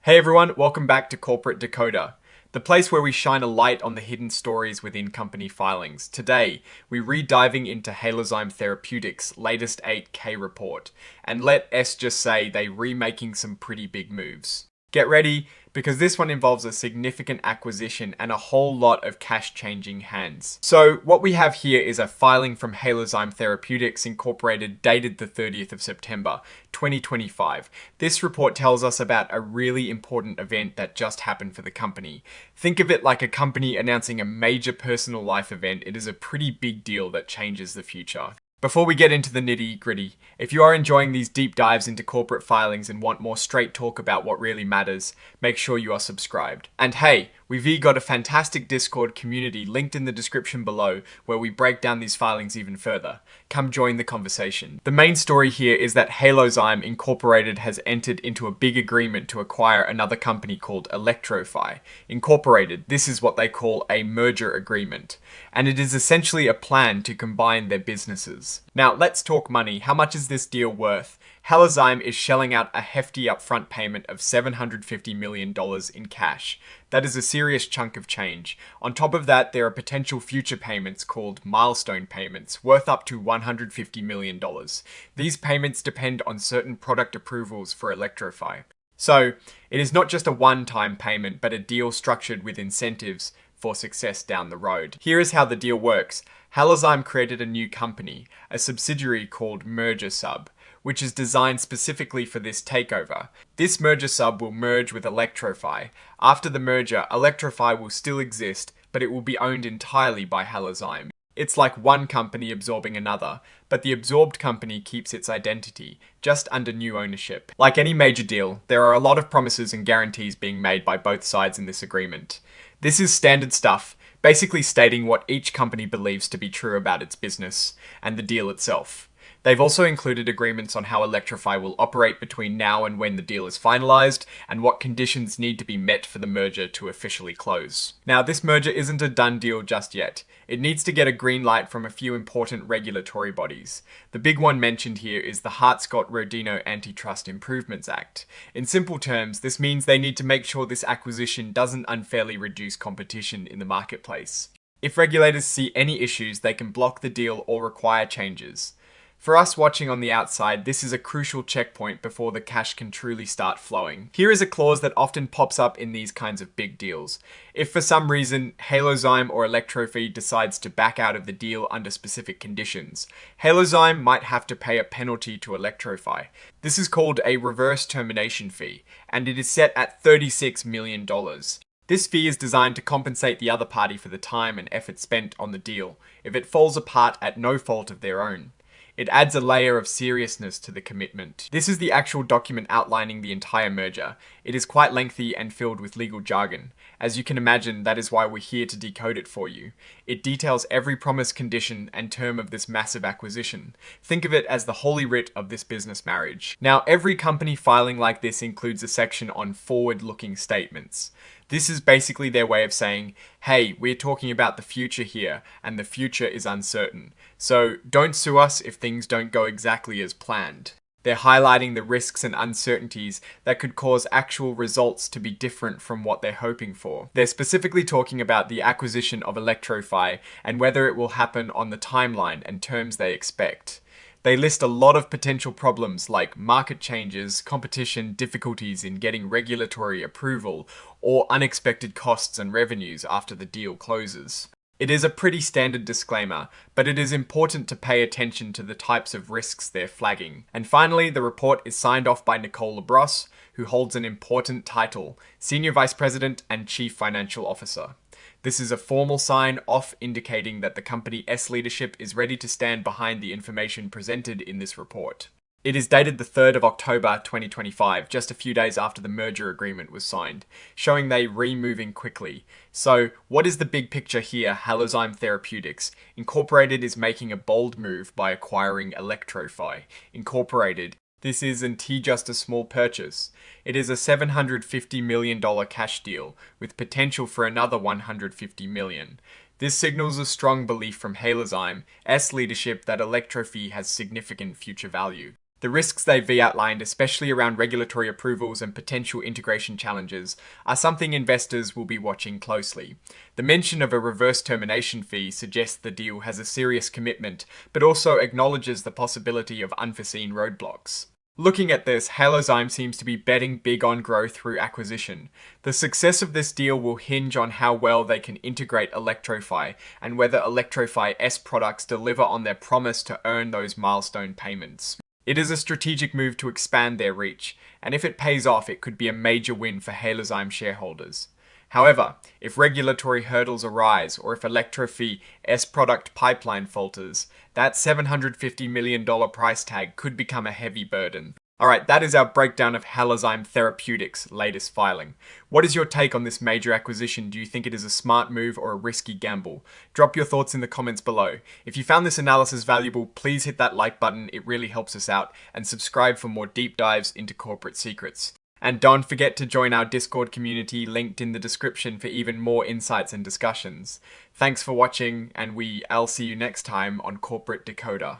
Hey everyone, welcome back to Corporate Decoder, the place where we shine a light on the hidden stories within company filings. Today, we're re-diving into Halozyme Therapeutics' latest 8K report, and let S just say they're remaking some pretty big moves. Get ready, because this one involves a significant acquisition and a whole lot of cash-changing hands. So what we have here is a filing from Halozyme Therapeutics Incorporated dated the 30th of September, 2025. This report tells us about a really important event that just happened for the company. Think of it like a company announcing a major personal life event. It is a pretty big deal that changes the future. Before we get into the nitty-gritty, if you are enjoying these deep dives into corporate filings and want more straight talk about what really matters, make sure you are subscribed. And hey, we've got a fantastic Discord community linked in the description below where we break down these filings even further. Come join the conversation. The main story here is that Halozyme Incorporated has entered into a big agreement to acquire another company called Electrofy Incorporated. This is what they call a merger agreement, and it is essentially a plan to combine their businesses. Now let's talk money. How much is this deal worth? Halozyme is shelling out a hefty upfront payment of $750 million in cash. That is a serious chunk of change. On top of that, there are potential future payments called milestone payments, worth up to $150 million. These payments depend on certain product approvals for Electrofy. So, it is not just a one-time payment, but a deal structured with incentives for success down the road. Here is how the deal works. Halozyme created a new company, a subsidiary called Merger Sub, which is designed specifically for this takeover. This merger sub will merge with Electrofy. After the merger, Electrofy will still exist, but it will be owned entirely by Halozyme. It's like one company absorbing another, but the absorbed company keeps its identity, just under new ownership. Like any major deal, there are a lot of promises and guarantees being made by both sides in this agreement. This is standard stuff, basically stating what each company believes to be true about its business and the deal itself. They've also included agreements on how Electrofy will operate between now and when the deal is finalized, and what conditions need to be met for the merger to officially close. Now, this merger isn't a done deal just yet. It needs to get a green light from a few important regulatory bodies. The big one mentioned here is the Hart-Scott-Rodino Antitrust Improvements Act. In simple terms, this means they need to make sure this acquisition doesn't unfairly reduce competition in the marketplace. If regulators see any issues, they can block the deal or require changes. For us watching on the outside, this is a crucial checkpoint before the cash can truly start flowing. Here is a clause that often pops up in these kinds of big deals. If for some reason Halozyme or Electrofy decides to back out of the deal under specific conditions, Halozyme might have to pay a penalty to Electrofy. This is called a reverse termination fee, and it is set at $36 million. This fee is designed to compensate the other party for the time and effort spent on the deal, if it falls apart at no fault of their own. It adds a layer of seriousness to the commitment. This is the actual document outlining the entire merger. It is quite lengthy and filled with legal jargon. As you can imagine, that is why we're here to decode it for you. It details every promise, condition, and term of this massive acquisition. Think of it as the holy writ of this business marriage. Now, every company filing like this includes a section on forward-looking statements. This is basically their way of saying, hey, we're talking about the future here, and the future is uncertain. So don't sue us if things don't go exactly as planned. They're highlighting the risks and uncertainties that could cause actual results to be different from what they're hoping for. They're specifically talking about the acquisition of Electrofy and whether it will happen on the timeline and terms they expect. They list a lot of potential problems like market changes, competition, difficulties in getting regulatory approval, or unexpected costs and revenues after the deal closes. It is a pretty standard disclaimer, but it is important to pay attention to the types of risks they're flagging. And finally, the report is signed off by Nicole LaBrosse, who holds an important title, Senior Vice President and Chief Financial Officer. This is a formal sign-off indicating that the company S leadership is ready to stand behind the information presented in this report. It is dated the 3rd of October 2025, just a few days after the merger agreement was signed, showing they re-moving quickly. So, what is the big picture here? Halozyme Therapeutics Incorporated is making a bold move by acquiring Electrofy Incorporated. This isn't just a small purchase. It is a $750 million cash deal, with potential for another $150 million. This signals a strong belief from Halozyme S leadership that Electrofy has significant future value. The risks they've outlined, especially around regulatory approvals and potential integration challenges, are something investors will be watching closely. The mention of a reverse termination fee suggests the deal has a serious commitment, but also acknowledges the possibility of unforeseen roadblocks. Looking at this, Halozyme seems to be betting big on growth through acquisition. The success of this deal will hinge on how well they can integrate Electrify and whether Electrify S products deliver on their promise to earn those milestone payments. It is a strategic move to expand their reach, and if it pays off, it could be a major win for Halozyme shareholders. However, if regulatory hurdles arise or if Electrify S product pipeline falters, that $750 million price tag could become a heavy burden. Alright, that is our breakdown of Halozyme Therapeutics' latest filing. What is your take on this major acquisition? Do you think it is a smart move or a risky gamble? Drop your thoughts in the comments below. If you found this analysis valuable, please hit that like button, it really helps us out, and subscribe for more deep dives into corporate secrets. And don't forget to join our Discord community linked in the description for even more insights and discussions. Thanks for watching, and I'll see you next time on Corporate Decoder.